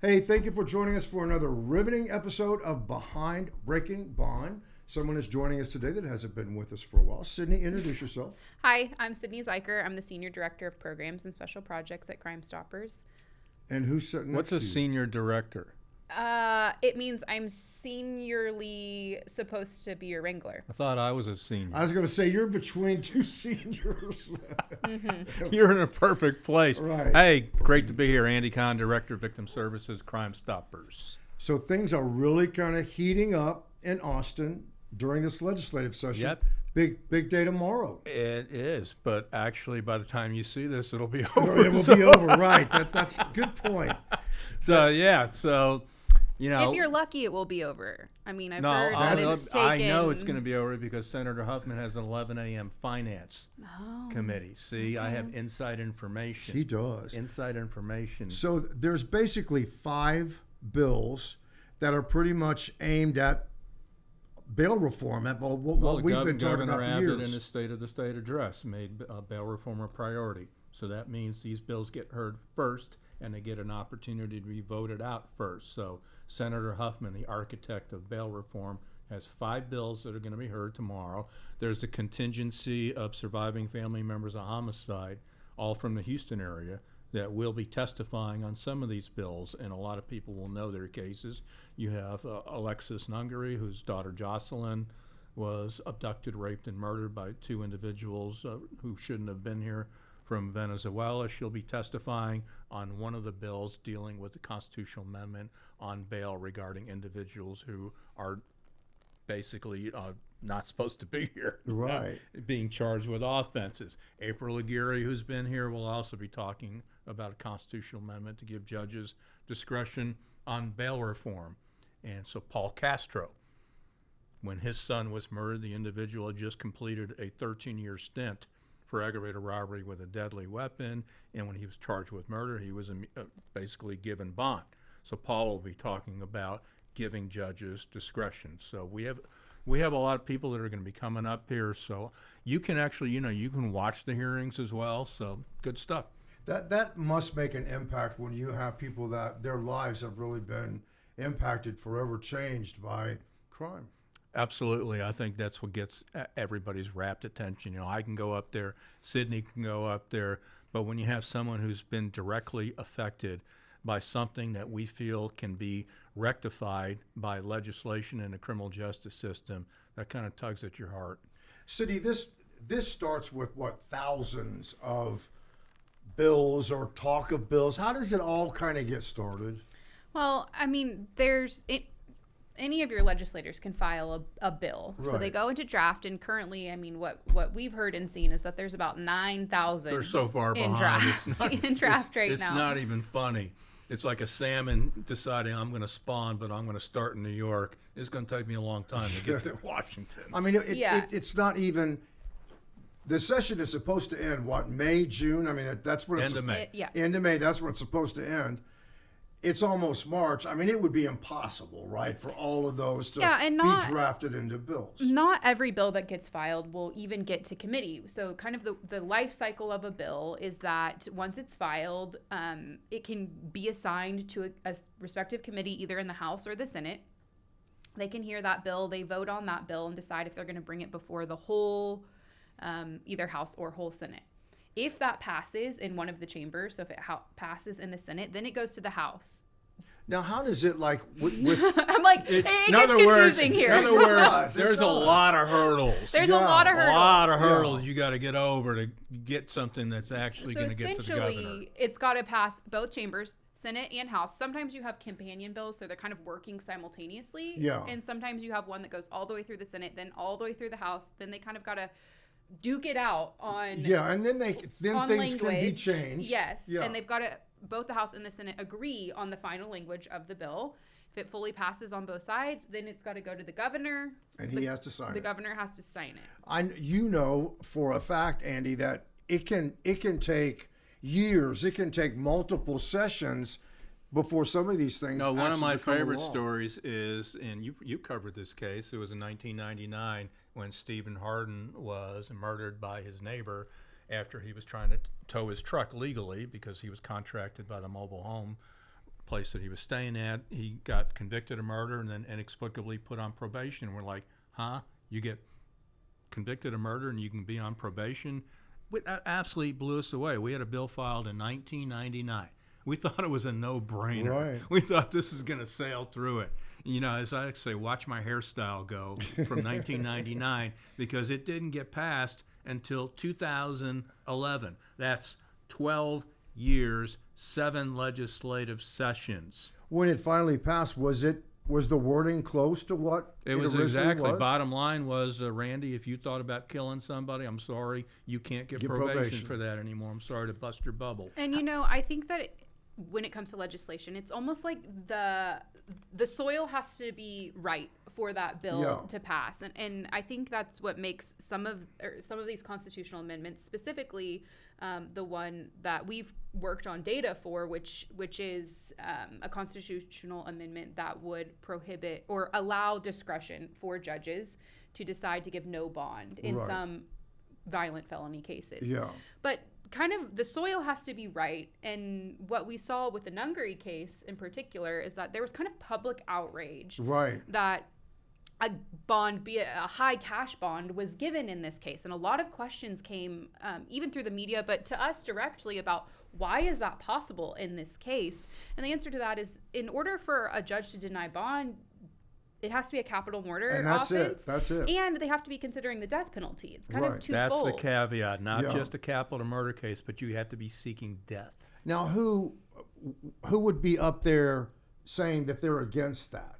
Hey, thank you for joining us for another riveting episode of Behind Breaking Bond. Someone is joining us today that hasn't been with us for a while. Sydney, introduce yourself. Hi, I'm Sydney Zeiker. I'm the Senior Director of Programs and Special Projects at Crime Stoppers. And who's sitting next to you? What's a senior director? It means I'm seniorly supposed to be your wrangler. I thought I was a senior. I was going to say, you're between two seniors. You're in a perfect place. Right. Hey, great to be here. Andy Kahn, Director of Victim Services, Crime Stoppers. So things are really kind of heating up in Austin during this legislative session. Yep. Big day tomorrow. It is, but actually by the time you see this, it'll be over. It will be over, right. That's a good point. So, you know. If you're lucky, it will be over. I mean, I've No, heard that it's taken... I know it's going to be over because Senator Huffman has an 11 a.m. finance committee. See, I have inside information. He does. Inside information. So there's basically 5 bills that are pretty much aimed at bail reform, at what we've been talking about for Governor Abbott in years. his State of the State address made bail reform a priority. So that means these bills get heard first and they get an opportunity to be voted out first. So Senator Huffman, the architect of bail reform, has 5 bills that are going to be heard tomorrow. There's a contingency of surviving family members of homicide, all from the Houston area, that will be testifying on some of these bills, and a lot of people will know their cases. You have Alexis Nungary, whose daughter Jocelyn was abducted, raped, and murdered by 2 individuals who shouldn't have been here from Venezuela. She'll be testifying on one of the bills dealing with the constitutional amendment on bail regarding individuals who are basically not supposed to be here, Right. being charged with offenses. April Aguirre, who's been here, will also be talking about a constitutional amendment to give judges discretion on bail reform. And so Paul Castro, when his son was murdered, the individual had just completed a 13-year stint for aggravated robbery with a deadly weapon, and when he was charged with murder, he was basically given bond. So Paul will be talking about giving judges discretion. So we have a lot of people that are going to be coming up here. So you can actually, you can watch the hearings as well. So good stuff. That must make an impact when you have people that their lives have really been impacted, forever changed by crime. Absolutely. I think that's what gets everybody's rapt attention. I can go up there, Sydney can go up there, but when you have someone who's been directly affected by something that we feel can be rectified by legislation in the criminal justice system, that kind of tugs at your heart. Sydney, this starts with thousands of bills or talk of bills. How does it all kind of get started? Well, I mean, any of your legislators can file a bill. Right. So they go into draft, and currently, I mean, what we've heard and seen is that there's about 9,000 They're so far in behind. draft, It's not, in draft right it's now. It's not even funny. It's like a salmon deciding I'm going to spawn, but I'm going to start in New York. It's going to take me a long time to get to Washington. I mean, it's not even. The session is supposed to end, May, June? I mean, that's when it's... End of May. End of May, that's when it's supposed to end. It's almost March. I mean, it would be impossible, right, for all of those to be drafted into bills. Not every bill that gets filed will even get to committee. So kind of the life cycle of a bill is that once it's filed, it can be assigned to a respective committee, either in the House or the Senate. They can hear that bill, they vote on that bill, and decide if they're going to bring it before the whole, either House or whole Senate. If that passes in one of the chambers, so if it passes in the Senate, then it goes to the House. Now, how does it with I'm like, it gets confusing here. In other words, there's a lot of hurdles. There's a lot of hurdles. A lot of hurdles you got to get over to get something that's actually going to get to the governor. So essentially, it's got to pass both chambers, Senate and House. Sometimes you have companion bills, so they're kind of working simultaneously. Yeah. And sometimes you have one that goes all the way through the Senate, then all the way through the House. Then they kind of got to duke it out on and then things language. Can be changed. Yes, and they've got to, both the House and the Senate agree on the final language of the bill. If it fully passes on both sides, then it's got to go to the governor. And he has to sign it. The governor has to sign it. You know for a fact, Andy, that it can take years. It can take multiple sessions before some of these things. No, one of my favorite along. stories is, and you covered this case. It was in 1999 when Stephen Hardin was murdered by his neighbor after he was trying to tow his truck legally because he was contracted by the mobile home place that he was staying at. He got convicted of murder and then inexplicably put on probation. And we're like, huh? You get convicted of murder and you can be on probation? It absolutely blew us away. We had a bill filed in 1999. We thought it was a no-brainer. Right. We thought this is going to sail through it. You know, as I say, watch my hairstyle go from 1999 because it didn't get passed until 2011. That's 12 years, 7 legislative sessions. When it finally passed, was the wording close to what it was exactly was? Bottom line was, Randy, if you thought about killing somebody, I'm sorry, you can't get probation for that anymore. I'm sorry to bust your bubble. And you know, I think that when it comes to legislation, it's almost like the soil has to be right for that bill to pass, and I think that's what makes some of these constitutional amendments, specifically the one that we've worked on data for, which is a constitutional amendment that would prohibit or allow discretion for judges to decide to give no bond in some violent felony cases. Yeah. But kind of the soil has to be right, and what we saw with the Nungary case in particular is that there was kind of public outrage that a bond, be it a high cash bond, was given in this case, and a lot of questions came even through the media, but to us directly about why is that possible in this case. And the answer to that is, in order for a judge to deny bond, it has to be a capital murder offense. That's it. And they have to be considering the death penalty. It's kind of twofold. That's the caveat. Not just a capital murder case, but you have to be seeking death. Now, who would be up there saying that they're against that?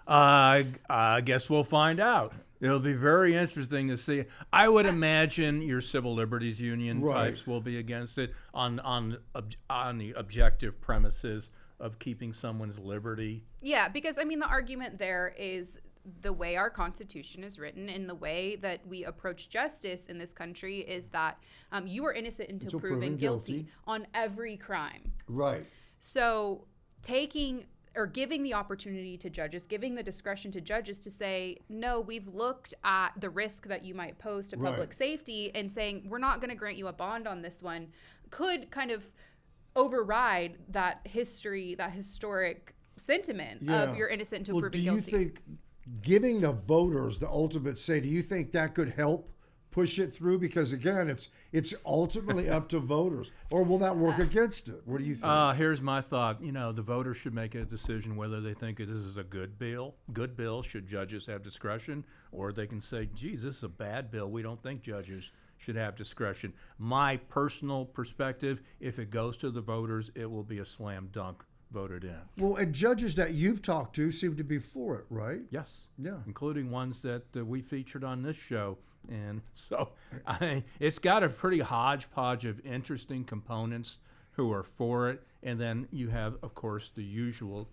I guess we'll find out. It'll be very interesting to see. I would imagine your civil liberties union types will be against it on the objective premises of keeping someone's liberty. Yeah, because I mean the argument there is the way our Constitution is written and the way that we approach justice in this country is that you are innocent until proven guilty on every crime. Right. So taking or giving the opportunity to judges, giving the discretion to judges to say, no, we've looked at the risk that you might pose to public safety and saying, we're not going to grant you a bond on this one, could kind of override that historic sentiment of you're innocent until proven guilty. Do you think giving the voters the ultimate say, do you think that could help push it through? Because again, it's ultimately up to voters. Or will that work against it? What do you think? Here's my thought. You know, the voters should make a decision whether they think this is a good bill. Good bill, should judges have discretion? Or they can say, geez, this is a bad bill. We don't think judges should have discretion. My personal perspective, if it goes to the voters, it will be a slam dunk voted in. Well, and judges that you've talked to seem to be for it, right? Yes. Yeah. Including ones that we featured on this show. And so it's got a pretty hodgepodge of interesting components who are for it. And then you have, of course, the usual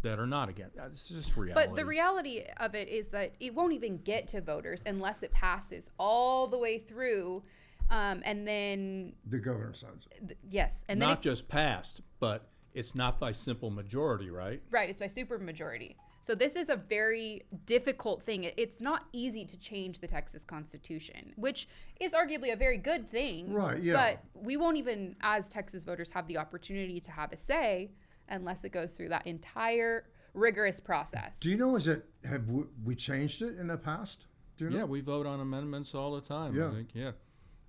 that are not against. It's just reality. But the reality of it is that it won't even get to voters unless it passes all the way through, and then the governor signs it. Yes, and not just passed, but it's not by simple majority, right? Right, it's by supermajority. So this is a very difficult thing. It's not easy to change the Texas Constitution, which is arguably a very good thing. Right, yeah. But we won't even, as Texas voters, have the opportunity to have a say unless it goes through that entire rigorous process. Do you know, have we changed it in the past? Do you know? Yeah, we vote on amendments all the time, yeah. I think, yeah.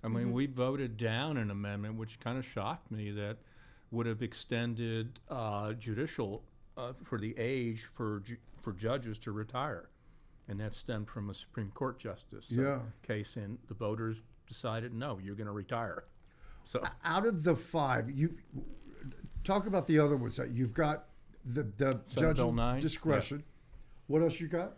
I mean, we voted down an amendment, which kind of shocked me, that would have extended judicial for the age for judges to retire. And that stemmed from a Supreme Court justice case, and the voters decided, no, you're going to retire. So out of the 5, you talk about the other ones that you've got. The judge discretion. Yeah. What else you got?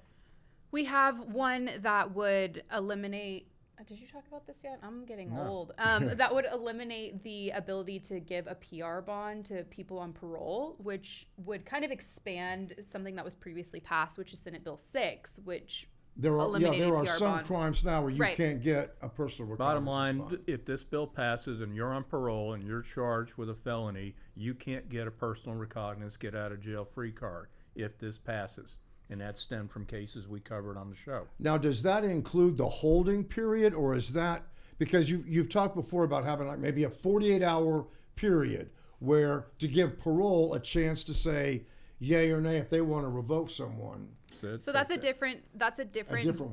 We have one that would eliminate. Did you talk about this yet? I'm getting old. That would eliminate the ability to give a PR bond to people on parole, which would kind of expand something that was previously passed, which is Senate Bill 6, which eliminated there are PR some bond. Crimes now where you can't get a personal bottom line, if this bill passes and you're on parole and you're charged with a felony, you can't get a personal recognizance, get out of jail free card if this passes. And that stemmed from cases we covered on the show. Now, does that include the holding period, or is that because you've talked before about having like maybe a 48-hour period, where to give parole a chance to say yay or nay if they want to revoke someone. So that's a different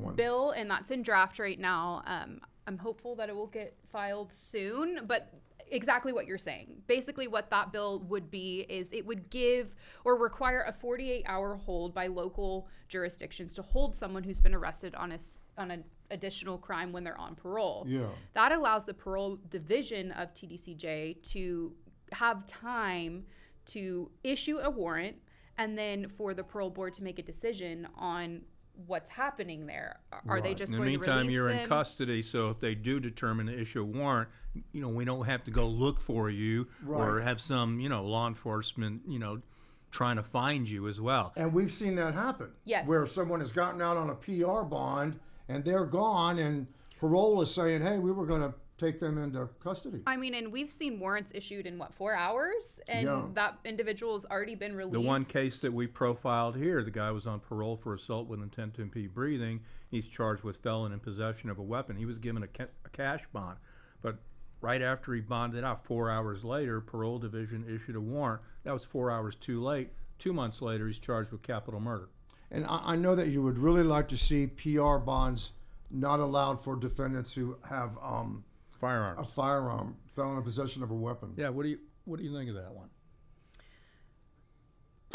one. bill, and that's in draft right now. I'm hopeful that it will get filed soon, but exactly what you're saying. Basically what that bill would be is it would give or require a 48-hour hold by local jurisdictions to hold someone who's been arrested on an additional crime when they're on parole. Yeah. That allows the parole division of TDCJ to have time to issue a warrant, and then for the parole board to make a decision on what's happening there. Are they just going to release them? In the meantime, you're in custody, so if they do determine to issue a warrant, we don't have to go look for you or have some, law enforcement, trying to find you as well. And we've seen that happen. Yes. Where someone has gotten out on a PR bond and they're gone, and parole is saying, hey, we were going to take them into custody. I mean, and we've seen warrants issued in 4 hours, and that individual has already been released. The one case that we profiled here, the guy was on parole for assault with intent to impede breathing. He's charged with felon in possession of a weapon. He was given a cash bond, but right after he bonded out, 4 hours later, parole division issued a warrant. That was 4 hours too late. 2 months later, he's charged with capital murder. And I know that you would really like to see PR bonds not allowed for defendants who have Firearms. a firearm, felon in possession of a weapon. Yeah, what do you think of that one?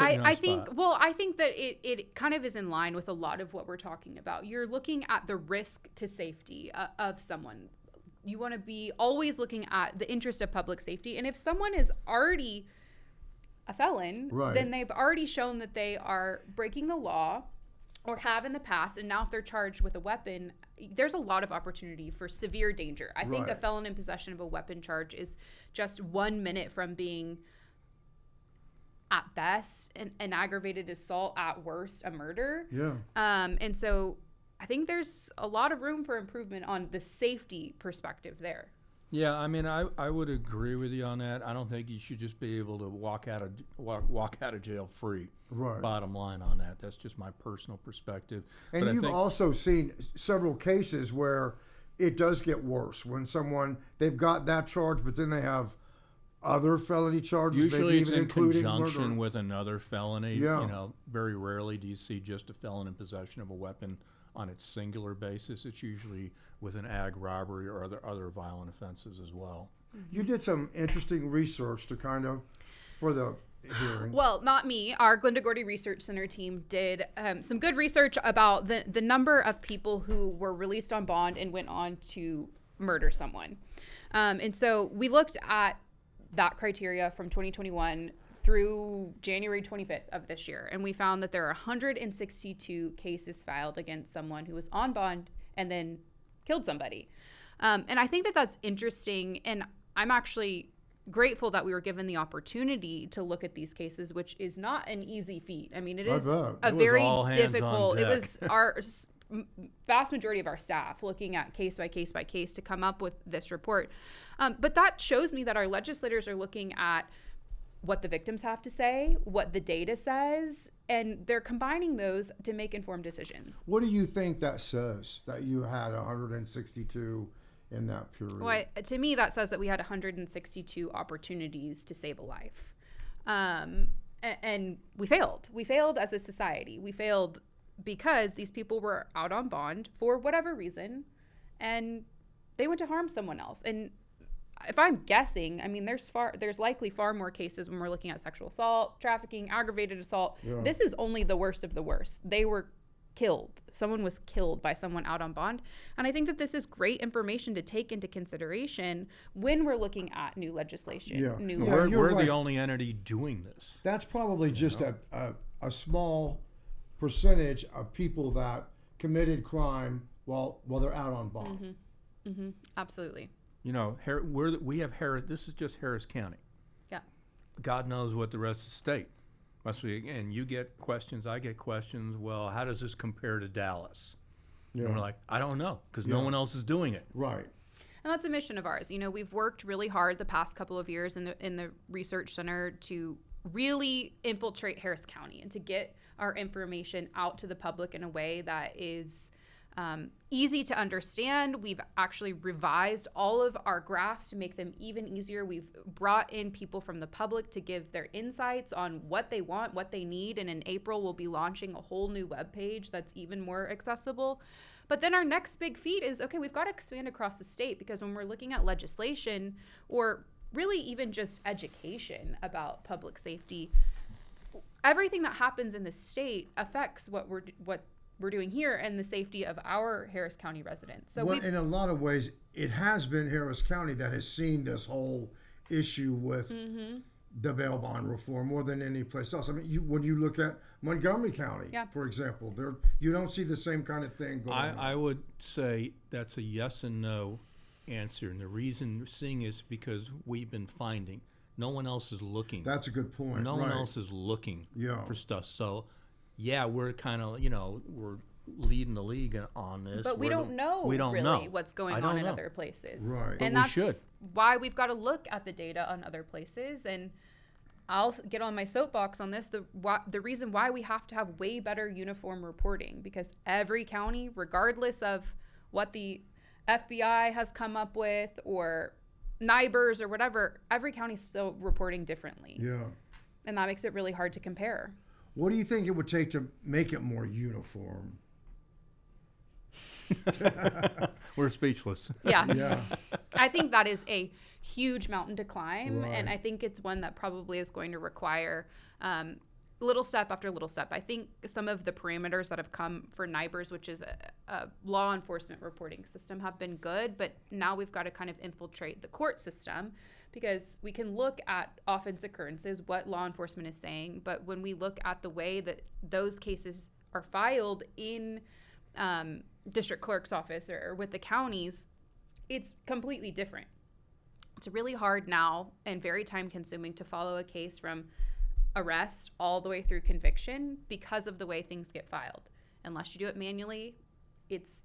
I think that it kind of is in line with a lot of what we're talking about. You're looking at the risk to safety of someone. You want to be always looking at the interest of public safety. And if someone is already a felon, then they've already shown that they are breaking the law or have in the past. And now if they're charged with a weapon, there's a lot of opportunity for severe danger. I think a felon in possession of a weapon charge is just 1 minute from being, at best, an aggravated assault, at worst, a murder. Yeah. And so I think there's a lot of room for improvement on the safety perspective there. Yeah, I mean, I would agree with you on that. I don't think you should just be able to walk out of jail free. Right. Bottom line on that. That's just my personal perspective. And you've also seen several cases where it does get worse when they've got that charge, but then they have other felony charges. Usually maybe it's even in including conjunction murder. with another felony. Yeah. Very rarely do you see just a felon in possession of a weapon on its singular basis. It's usually with an ag robbery or other violent offenses as well. You did some interesting research for the hearing. Well, not me. Our Glenda Gordy Research Center team did some good research about the number of people who were released on bond and went on to murder someone. And so we looked at that criteria from 2021 through January 25th of this year. And we found that there are 162 cases filed against someone who was on bond and then killed somebody. And I think that that's interesting. And I'm actually grateful that we were given the opportunity to look at these cases, which is not an easy feat. I mean, it is very difficult. It was our vast majority of our staff looking at case by case by case to come up with this report. But that shows me that our legislators are looking at what the victims have to say, what the data says, and they're combining those to make informed decisions. What do you think that says, that you had 162 in that period? Well, to me, that says that we had 162 opportunities to save a life. And we failed. We failed as a society. We failed because these people were out on bond for whatever reason, and they went to harm someone else. And if I'm guessing, I mean, there's likely far more cases when we're looking at sexual assault, trafficking, aggravated assault. Yeah. This is only the worst of the worst. They were killed. Someone was killed by someone out on bond. And I think that this is great information to take into consideration when we're looking at new legislation. Yeah. We're the only entity doing this. That's probably just a small percentage of people that committed crime while they're out on bond. Mm-hmm. Mm-hmm. Absolutely. We have Harris. This is just Harris County. Yeah. God knows what the rest of the state must be. And you get questions, I get questions. Well, how does this compare to Dallas? Yeah. And we're like, I don't know, because no one else is doing it. Right. And that's a mission of ours. We've worked really hard the past couple of years in the research center to really infiltrate Harris County and to get our information out to the public in a way that is easy to understand. We've actually revised all of our graphs to make them even easier. We've brought in people from the public to give their insights on what they want, what they need. And in April, we'll be launching a whole new webpage that's even more accessible. But then our next big feat is, okay, we've got to expand across the state, because when we're looking at legislation, or really even just education about public safety, everything that happens in the state affects what we're doing here and the safety of our Harris County residents. So in a lot of ways, it has been Harris County that has seen this whole issue with the bail bond reform more than any place else. I mean, when you look at Montgomery County, for example, you don't see the same kind of thing going on. I would say that's a yes and no answer, and the reason we're seeing is because we've been finding no one else is looking. That's a good point. No one else is looking for stuff. So, yeah, we're kind of, we're leading the league on this. But we don't know what's going on in other places. Right. And But that's why we've got to look at the data on other places. And I'll get on my soapbox on this. The reason why we have to have way better uniform reporting, because every county, regardless of what the FBI has come up with or NIBRS or whatever, every county's still reporting differently. Yeah. And that makes it really hard to compare. What do you think it would take to make it more uniform? We're speechless. Yeah. I think that is a huge mountain to climb. Right. And I think it's one that probably is going to require little step after little step. I think some of the parameters that have come for NIBRS, which is a law enforcement reporting system, have been good. But now we've got to kind of infiltrate the court system, because we can look at offense occurrences, what law enforcement is saying. But when we look at the way that those cases are filed in district clerk's office or with the counties, it's completely different. It's really hard now and very time consuming to follow a case from arrest all the way through conviction because of the way things get filed. Unless you do it manually, it's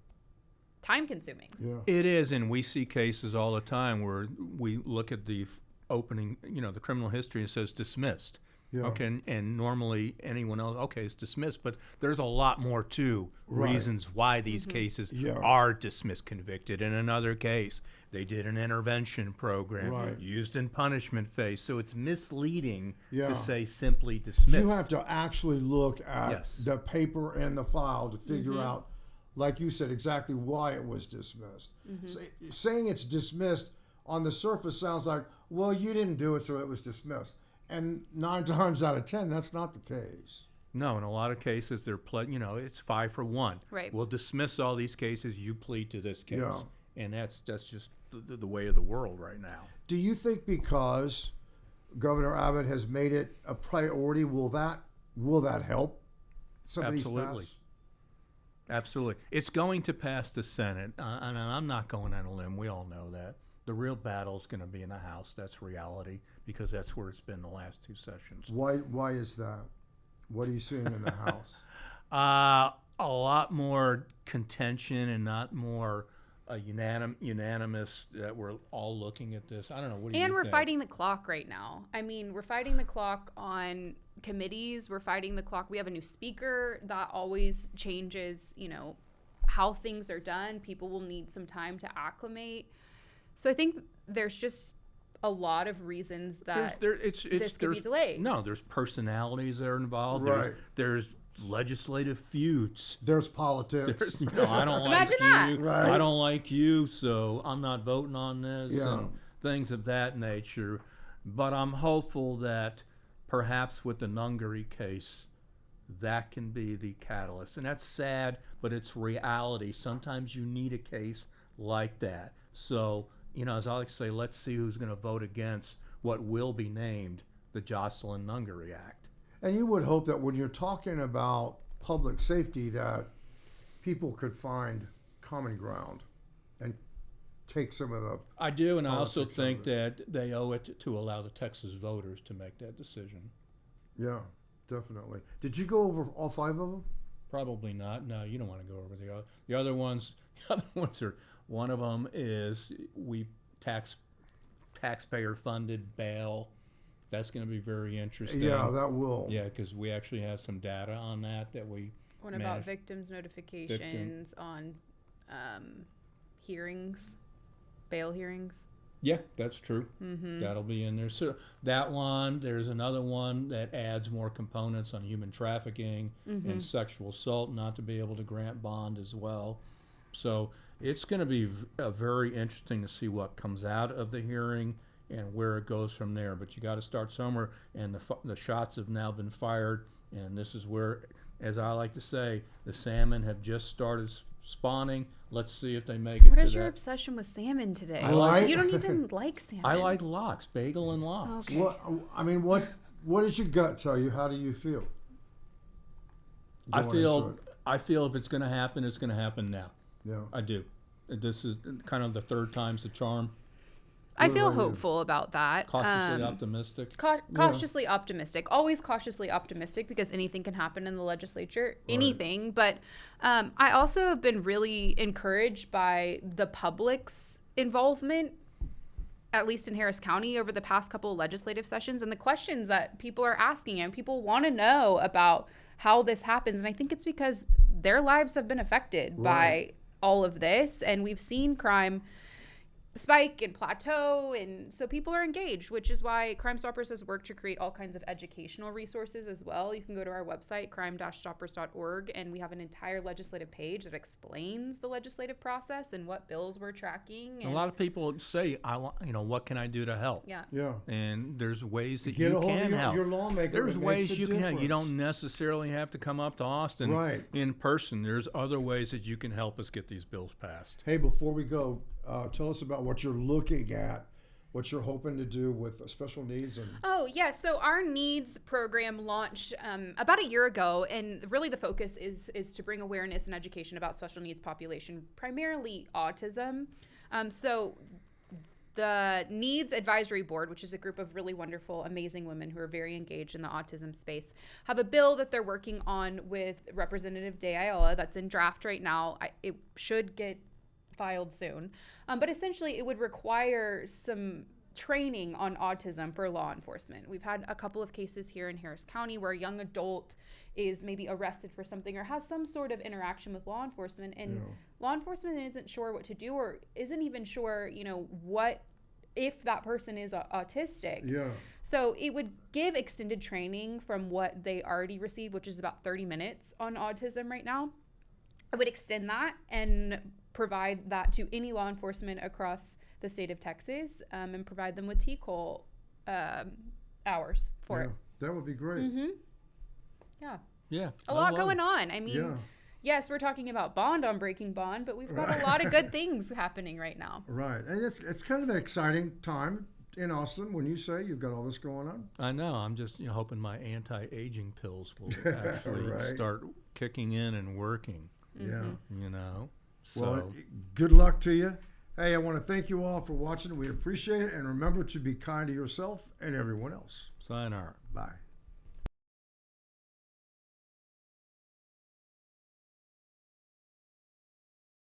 time consuming. Yeah. It is, and we see cases all the time where we look at the opening, the criminal history, and it says dismissed. Yeah. Okay, and normally anyone else, okay, it's dismissed, but there's a lot more to reasons why these cases are dismissed, convicted. In another case, they did an intervention program, used in punishment phase, so it's misleading to say simply dismissed. You have to actually look at the paper and the file to figure out, like you said, exactly why it was dismissed. Saying it's dismissed on the surface sounds like, well, you didn't do it, so it was dismissed. And 9 times out of 10, that's not the case. No, in a lot of cases, they're it's 5 for 1. Right. We'll dismiss all these cases. You plead to this case, Yeah. and that's just the way of the world right now. Do you think because Governor Abbott has made it a priority, will that help some of these pass? Absolutely. It's going to pass the Senate, and I'm not going on a limb. We all know that. The real battle is going to be in the House. That's reality, because that's where it's been the last 2 sessions. Why is that? What are you seeing in the House? A lot more contention and not more unanimous that we're all looking at this. I don't know. What do you think? And we're fighting the clock right now. I mean, we're fighting the clock on committees. We're fighting the clock. We have a new speaker that always changes, how things are done. People will need some time to acclimate. So I think there's just a lot of reasons that this could be delayed. No, there's personalities that are involved. Right. There's legislative feuds. There's politics. I don't like Imagine you. that. Right. I don't like you, so I'm not voting on this. Yeah. And things of that nature. But I'm hopeful that perhaps with the Nungary case, that can be the catalyst. And that's sad, but it's reality. Sometimes you need a case like that. So, as I like to say, let's see who's going to vote against what will be named the Jocelyn Nungary Act. And you would hope that when you're talking about public safety, that people could find common ground and take some of the I do, and I also politics of think it. that they owe it to allow the Texas voters to make that decision. Yeah, definitely. Did you go over all 5 of them? Probably not. No, you don't want to go over the other ones. The other ones are, one of them is taxpayer funded bail. That's going to be very interesting. Yeah, that will. Yeah, because we actually have some data on that we What about victims' notifications on hearings, bail hearings? Yeah, that's true. That'll be in there. So that one, there's another one that adds more components on human trafficking and sexual assault, not to be able to grant bond as well. So it's going to be very interesting to see what comes out of the hearing and where it goes from there. But you got to start somewhere, and the shots have now been fired, and this is where, as I like to say, the salmon have just started spawning. Let's see if they make it. What is your obsession with salmon today? You don't even like salmon. I like lox, bagel and lox. Okay. What does your gut tell you? How do you feel? I feel if it's going to happen, it's going to happen now. Yeah, I do. This is kind of the third time's the charm. I feel hopeful about that. Cautiously optimistic. Cautiously optimistic. Always cautiously optimistic, because anything can happen in the legislature. Anything. But I also have been really encouraged by the public's involvement, at least in Harris County, over the past couple of legislative sessions, and the questions that people are asking, and people want to know about how this happens. And I think it's because their lives have been affected by all of this, and we've seen crime spike and plateau, and so people are engaged, which is why Crime Stoppers has worked to create all kinds of educational resources as well. You can go to our website, crime-stoppers.org, and we have an entire legislative page that explains the legislative process and what bills we're tracking. A lot of people say, what can I do to help? Yeah. And there's ways that you can help. Your lawmaker. There's ways you can help. You don't necessarily have to come up to Austin in person. There's other ways that you can help us get these bills passed. Hey, before we go, tell us about what you're looking at, what you're hoping to do with special needs. So our needs program launched about a year ago, and really the focus is to bring awareness and education about special needs population, primarily autism. So the Needs Advisory Board, which is a group of really wonderful, amazing women who are very engaged in the autism space, have a bill that they're working on with Representative De Ayala that's in draft right now. It should get filed soon. But essentially it would require some training on autism for law enforcement. We've had a couple of cases here in Harris County where a young adult is maybe arrested for something or has some sort of interaction with law enforcement, and law enforcement isn't sure what to do, or isn't even sure, what if that person is autistic. Yeah. So it would give extended training from what they already receive, which is about 30 minutes on autism right now. I would extend that and provide that to any law enforcement across the state of Texas, and provide them with T-Call hours for it. That would be great. Yeah. A lot going on. I mean, yes, we're talking about bond on Breaking Bond, but we've got a lot of good things happening right now. Right. And it's kind of an exciting time in Austin when you say you've got all this going on. I know. I'm just hoping my anti-aging pills will actually start kicking in and working. Yeah. So. Well, good luck to you. Hey, I want to thank you all for watching. We appreciate it. And remember to be kind to yourself and everyone else. Sayonara. Bye.